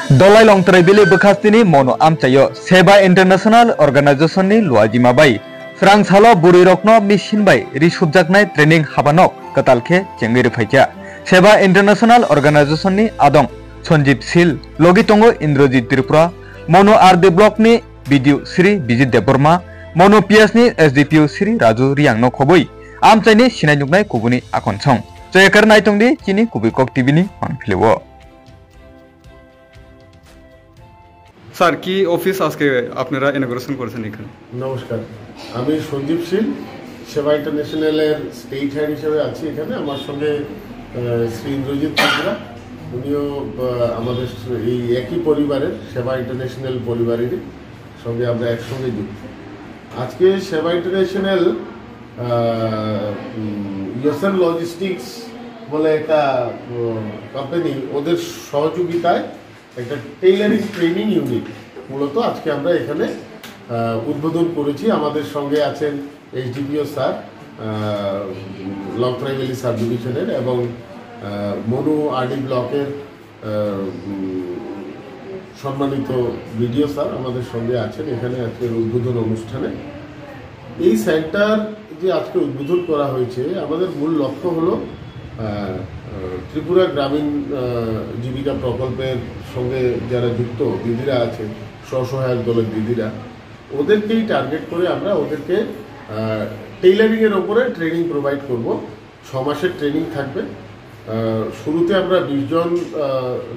Dolai long traibili bekastini mono amchayo Seba International Organization ni luajima bai Frang salo buri rokno mission bai risubjaknai training habanok katalke cengiri phaija Seba International Organization ni adong Sanjeev Sil logi tongo Indrajit Tripura mono RD block ni BDU Sri Bijit Deborma mono PS ni SDPU Sri Raju Riangno khoboi amchai ni sinajuknai kubuni akon song jayakar naitongdi chini kubikok TV ni manfiliwo sir কি office আজকে আপনারা ইনগ্রেশন করেছেন এখানে? নমস্কার, আমি সঞ্জীব শীল সেবা ইন্টারন্যাশনালের state head হিসেবে আছি এখানে। আমার সঙ্গে শ্রী ইন্দ্রজিৎ ত্রিপুরা, উনিও আমাদের এই একই পরিবারের সেবা ইন্টারন্যাশনাল পরিবারেরই সঙ্গে আমরা একসঙ্গে যুক্ত। আজকে সেবা ইন্টারন্যাশনাল ইয়োসেন লজিস্টিক্স বলে একটা কোম্পানি, ওদের সহযোগিতায় একটা টেইলারিং ট্রেনিং ইউনিট মূলত আজকে আমরা এখানে উদ্বোধন করেছি। আমাদের সঙ্গে আছেন SDPO sir Longtharai valley sub ডিভিশনের এবং মনু আরডি ব্লকের সম্মানিত বিডিও স্যার আমাদের সঙ্গে আছেন এখানে আজকের উদ্বোধন অনুষ্ঠানে। এই সেন্টার যে আজকে উদ্বোধন করা হয়েছে, আমাদের মূল লক্ষ্য হলো ত্রিপুরা গ্রামীণ জীবিকা প্রকল্পের সঙ্গে যারা যুক্ত দিদিরা আছেন, স্বসহায়ক দলের দিদিরা, ওদেরকেই টার্গেট করে আমরা ওদেরকে টেইলারিংয়ের ওপরে ট্রেনিং প্রোভাইড করব। 6 মাসের ট্রেনিং থাকবে। শুরুতে আমরা 20 জন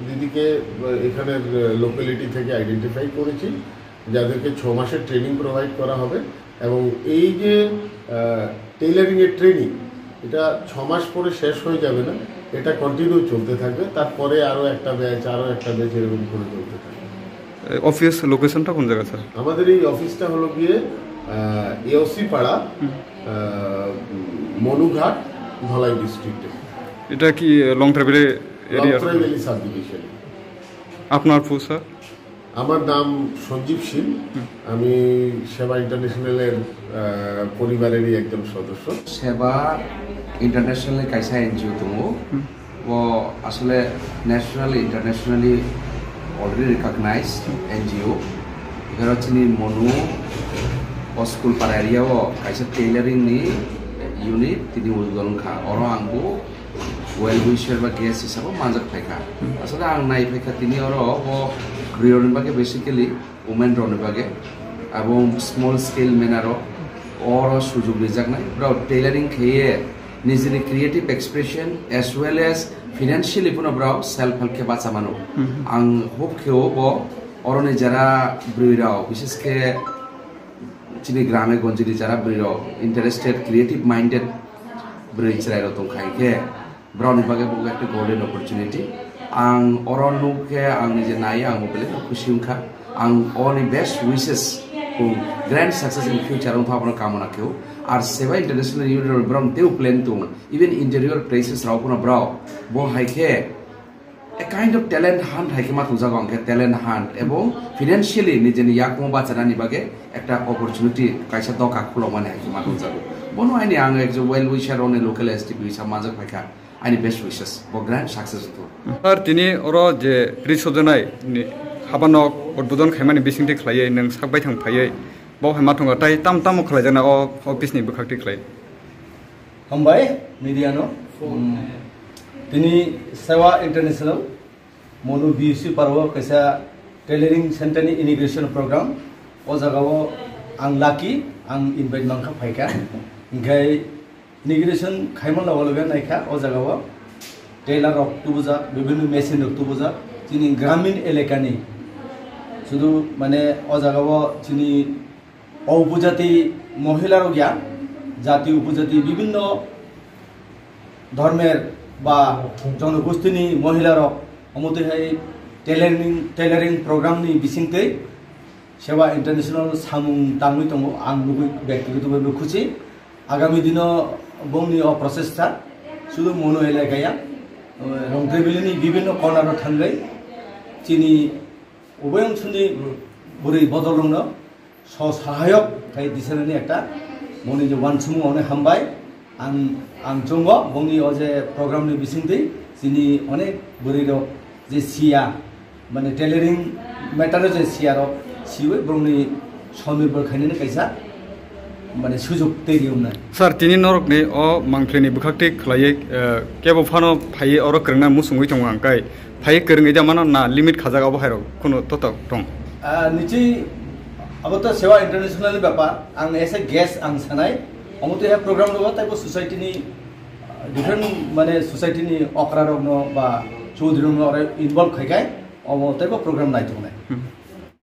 দিদিকে এখানের লোকালিটি থেকে আইডেন্টিফাই করেছি, যাদেরকে 6 মাসের ট্রেনিং প্রোভাইড করা হবে। এবং এই যে টেইলারিংয়ের ট্রেনিং, এটা 6 মাস পরে শেষ হয়ে যাবে না, এটা কন্টিনিউ চলতে থাকবে। তারপরে আরও একটা ব্যাচ এরকম করে চলতে থাকবে। অফিস লোকেশনটা কোন জায়গা স্যার? আমাদের এই অফিসটা হলো গিয়ে এওসি পাড়া, মনুঘাট, ধলাই ডিস্ট্রিক্টে। এটা কি লং ট্রাভেলি এরিয়া? লং ট্রাভেলি সাব ডিভিশন। আপনার ফুল স্যার? আমার নাম সঞ্জীব শীল, আমি সেবা ইন্টারন্যাশনালের পরিবারেরই একজন সদস্য। সেবা ইন্টারন্যাশনাল কাইসা এনজিও দङ ও আসলে nationally internationally already recognised NGO. এখানে হচ্ছে মনু ও স্কুল পাড়া এরিয়াও কাইসা টেইলারিং নি ইউনিট তিনি উদ্বোধন খা অর আंबो ওয়েল উইশার বা গেস্ট হিসাবে মানজাক ফাইখা। আসলে আं নাই ফাইখা তিনি অর ও গৃহনি বাগে বেসিক্যালি ওমেন রনি বাগে এবং স্মল স্কেল মেনারও অর সুযোগ রিজাক নাই ব্রাউ টেইলারিং খেয়ে নিজের creative expression as well as financially পুনঃ ব্রাউ সেলফ হেল্পকে বাঁচা মানো আं হোপ খেয়েও ব অরনে যারা ব্রুইরাও বিশেষ করে চিনি গ্রামে গঞ্জিরি যারা ব্রুইরাও ইন্টারেস্টেড ক্রিয়েটিভ মাইন্ডেড ব্রুই চাই রতন খাইকে ব্রাউনি বাগে বগে একটা গোল্ডেন অপরচুনিটি आं अरनुके आंनि जे नाय आं मबेले खुशी उनखा आं अनलि बेस्ट विशेस को ग्रैंड सक्सेस इन फ्यूचर उन थापन कामना केउ आर सेवा इंटरनेशनल यूनियन ब्राउन तेउ प्लान तु इवन इंटीरियर प्लेसेस रावपुना ब्राउ बो हाइके a kind of talent hunt हाइके मा तुजा गंके talent hunt एबं फाइनेंशियली निजेनि याकमो बाचारानि बागे एकटा अपरचुनिटी काइसा दका खुलो माने हाइके मा तुजागो बनो आइनि आं एकजो वेल विशार अन लोकल एसटीपी हिसाब माजक फाइका आइनि बेस्ट विशेस बो ग्रैंड सक्सेस तु আর তিনি ওর যে রিসজনাই হাবানক উদ্বোধন খাইমানি বিসিংটি খ্লাयै नों साकबाय थांफायै बावहाय माथंगा ताय ताम ताम ख्लायजाना अफिसनि बोखाक्ति ख्लाय हामबाय मिडियानो दिनै सेवा इन्टारनेशनल मनु बिएससी पारवा कैसा टेलरिंग सेन्टारनि इनिग्रेशन प्रोग्राम ओ जागाव आं लाकी आं इनभाइट मांखा फायका ओंखाय इनिग्रेशन खाइमान लावलगा नायखा ओ जागाव टेलर रक्तबुजा विभिन्न मेसिन रक्तबुजा चिनी ग्रामीण एलेकानि शुधु माने ओ जागाव चिनी उपजाति महिलार गया जाति उपजाति विभिन्न धर्मेर बा जनगोष्ठीनि महिलार अमतेहाय टेलरिंग प्रोग्रामनि बिसिंतै सेवा इन्टारनेशनल सामुं तांगै दङ आं व्यक्तिगतभावे खुशी। आगामी दिनाव बंनि प्रचेष्टा शुधु मनु एलेकाया रंगट्रेबिलिनि विभिन्न कर्नाराव थांगै चिनि उभय ओनसोलनि बुरै बदलनो सहायक थाय दिसानि एकटा मनि जे वानसुमुआवनो हामबाय आं जोंगो बंनि अजे प्रोग्रामनि बिसिंदै जिनि अनेक बुरैरो जे सिया माने टेलरिंग मैटर जे सियारो सिवे ब्रंनि सनिर्भर खायनो कैसा माने सुजुग तेरिउना सर तिनि नरकनि अ मांफ्लेनि बुखाक्ति खलायै केबो फानो फायै अर करना मुसुङै दं आंकाय फायै करङै दा मानो ना लिमिट खाजागाव बाहायरो कुनु तत दं निचि अब तो सेवा इंटरनेशनल ব্যাপার आं एसे गेस्ट आं सानाय अमते हे प्रोग्राम दङ ताइबो सोसाइटिनि डिफरेंट माने सोसाइटिनि अक्रा दङ बा चौधरी दङ आरो इनभल्व खायखाय अमते प्रोग्राम नाय दङ